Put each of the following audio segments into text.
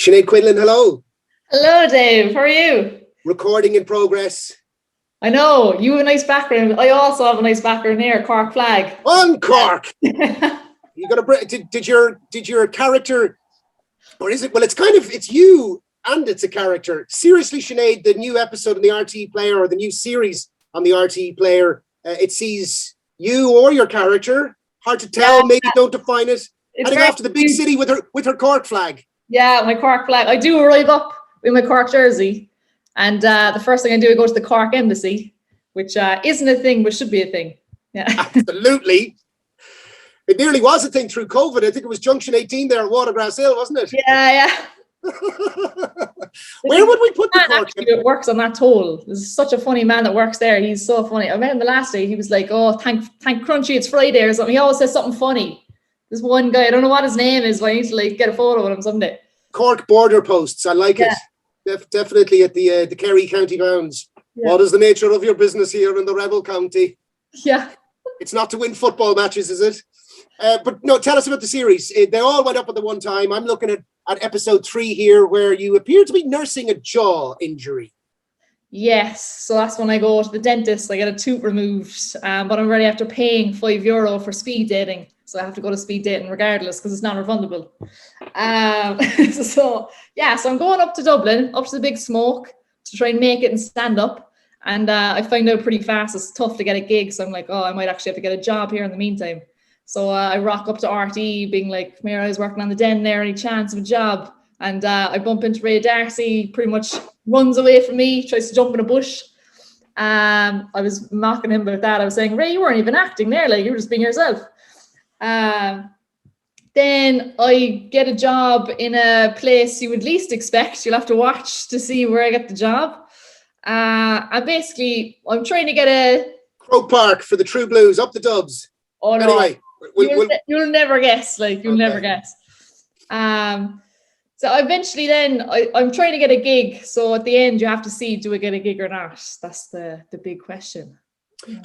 Sinead Quinlan, hello. Hello, Dave. How are you? Recording in progress. I know you have a nice background. I also have a nice background here. Cork flag. On Cork. You got a did your character, or is it? Well, it's you and it's a character. Seriously, Sinead, the new episode on the RTE Player or the new series on the RTE Player, it sees you or your character. Hard to tell. Maybe don't define it. Heading off to the big city with her Cork flag. Yeah, my Cork flag. I do arrive up in my Cork jersey, and the first thing I do, I go to the Cork embassy, which isn't a thing, but should be a thing. Yeah, absolutely. It nearly was a thing through COVID. I think it was Junction 18 there at Watergrass Hill, wasn't it? Yeah. Where would we put the Cork? Actually, it works on that toll. There's such a funny man that works there. He's so funny. I met him the last day. He was like, "Oh, thank Crunchy, it's Friday" or something. He always says something funny. This one guy, I don't know what his name is, but I need to get a photo with him someday. Cork border posts. I like it. Definitely at the Kerry County bounds. Yeah. What is the nature of your business here in the Rebel County? Yeah. It's not to win football matches, is it? But no, tell us about the series. They all went up at the one time. I'm looking at episode 3 here, where you appear to be nursing a jaw injury. Yes, so that's when I go to the dentist. I get a tooth removed, but I'm already after paying €5 for speed dating. So I have to go to speed dating regardless because it's not refundable. So I'm going up to Dublin, up to the Big Smoke to try and make it and stand up. And I find out pretty fast it's tough to get a gig. So I'm like, I might actually have to get a job here in the meantime. So I rock up to RTE being like, "Come here, I was working on the den there, any chance of a job?" And I bump into Ray Darcy, pretty much runs away from me, tries to jump in a bush. I was mocking him about that. I was saying, "Ray, you weren't even acting there, like you were just being yourself." Then I get a job in a place you would least expect. You'll have to watch to see where I get the job. I'm trying to get a Croke Park for the True Blues, up the Dubs. Oh no! Anyway, you'll never guess. Never guess. So eventually, then I'm trying to get a gig. So at the end, you have to see, do I get a gig or not? That's the big question.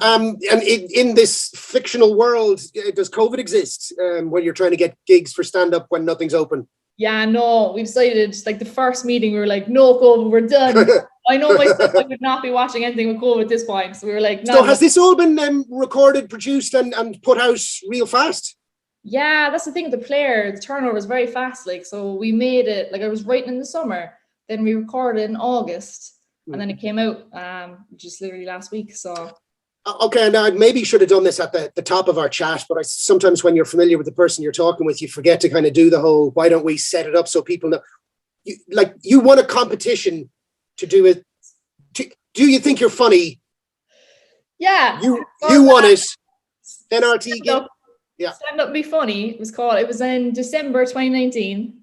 And in this fictional world, does COVID exist when you're trying to get gigs for stand-up when nothing's open? Yeah, no, we decided, like the first meeting, we were like, "No COVID, we're done." I know myself, I would not be watching anything with COVID at this point. So we were like, "No." So has this all been recorded, produced and put out real fast? Yeah, that's the thing with the Player. The turnover is very fast. So we made it, I was writing in the summer, then we recorded in August, and then it came out just literally last week. So okay, now I maybe should have done this at the top of our chat, but sometimes when you're familiar with the person you're talking with, you forget to kind of do the whole, why don't we set it up so people know? You won a competition to do it. Do you think you're funny? Yeah. You won it. Then RTE. Yeah. Stand Up Be Funny, it was called. It was in December 2019.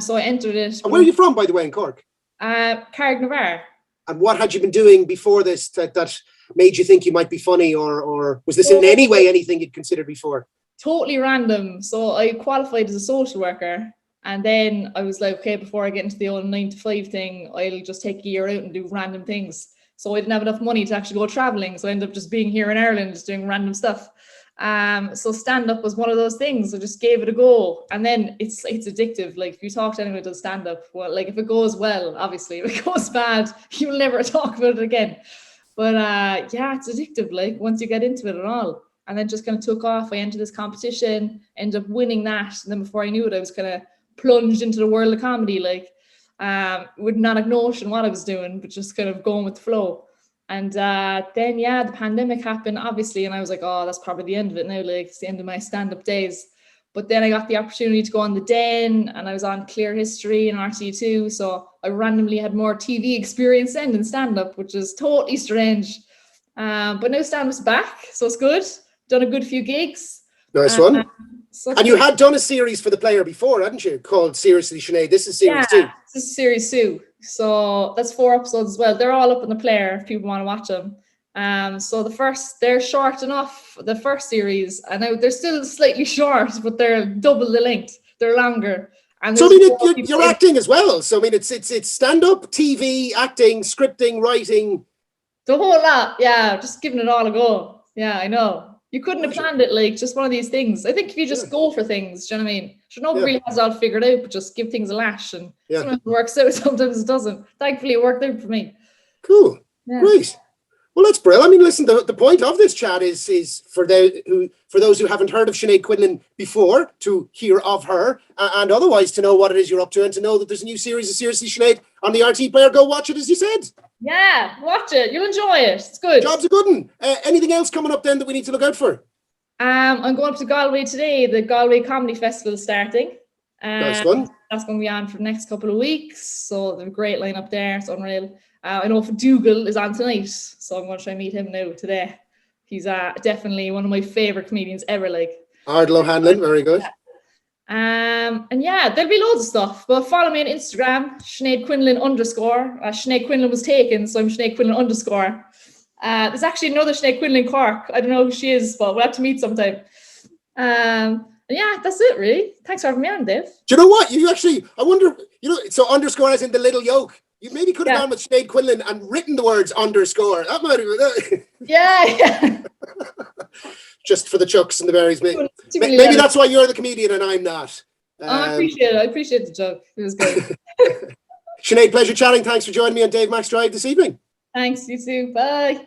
So I entered it. And where are you from, by the way, in Cork? Carricknavar. And what had you been doing before this that made you think you might be funny, or was this in any way anything you'd considered before? Totally random. So I qualified as a social worker, and then I was like, okay, before I get into the old 9 to 5 thing, I'll just take a year out and do random things. So I didn't have enough money to actually go traveling, so I ended up just being here in Ireland, just doing random stuff. So stand-up was one of those things. I just gave it a go, and then it's addictive. If you talk to anyone who does stand-up, well, if it goes well, obviously, if it goes bad, you'll never talk about it again. But it's addictive. Once you get into it at all, and then just kind of took off. I entered this competition, ended up winning that, and then before I knew it, I was kind of plunged into the world of comedy, with not a notion what I was doing, but just kind of going with the flow. And then, the pandemic happened, obviously, and I was like, oh, that's probably the end of it now. It's the end of my stand-up days. But then I got the opportunity to go on The Den, and I was on Clear History and RTE2. So I randomly had more TV experience then than stand-up, which is totally strange. But now stand-up's back, so it's good. Done a good few gigs. Nice one. And you had done a series for the Player before, hadn't you? Called Seriously, Sinead. This is series 2. This is series 2. So that's 4 episodes as well. They're all up on the Player if people want to watch them. So they're short enough, the first series, and now they're still slightly short, but they're double the length. They're longer. And so you're acting as well. So it's stand-up, TV, acting, scripting, writing. The whole lot. Yeah, just giving it all a go. Yeah, I know. You couldn't have planned it, like, just one of these things. I think if you just go for things, do you know what I mean? Sure, nobody really has it all figured out, but just give things a lash, and sometimes it works out, sometimes it doesn't. Thankfully, it worked out for me. Cool. Yeah. Great. Well, that's brilliant. I mean, listen, the point of this chat is for those who haven't heard of Sinead Quinlan before, to hear of her, and otherwise to know what it is you're up to, and to know that there's a new series of Seriously Sinead on the RTE Player. Go watch it, as you said. Yeah, watch it. You'll enjoy it. It's good. Job's a good one. Anything else coming up then that we need to look out for? I'm going up to Galway today. The Galway Comedy Festival is starting. Nice one. That's going to be on for the next couple of weeks. So there's a great lineup there. It's unreal. I know Dougal is on tonight, so I'm going to try and meet him now today. He's definitely one of my favorite comedians ever. Like Ardlo Hanlon, very good. And yeah, there'll be loads of stuff. But follow me on Instagram, Sinead Quinlan _ Sinead Quinlan was taken, so I'm Sinead Quinlan _. There's actually another Sinead Quinlan in Cork. I don't know who she is, but we'll have to meet sometime. And yeah, that's it really. Thanks for having me on, Dave. Do you know what? You actually, I wonder, so _ as in the little yoke. You maybe could have gone with Sinead Quinlan and written the words _ That might have been Yeah. Just for the chucks and the berries. Maybe that's why you're the comedian and I'm not. I appreciate it. I appreciate the joke. It was good. Sinead, pleasure chatting. Thanks for joining me on Dave Max Drive this evening. Thanks, you too. Bye.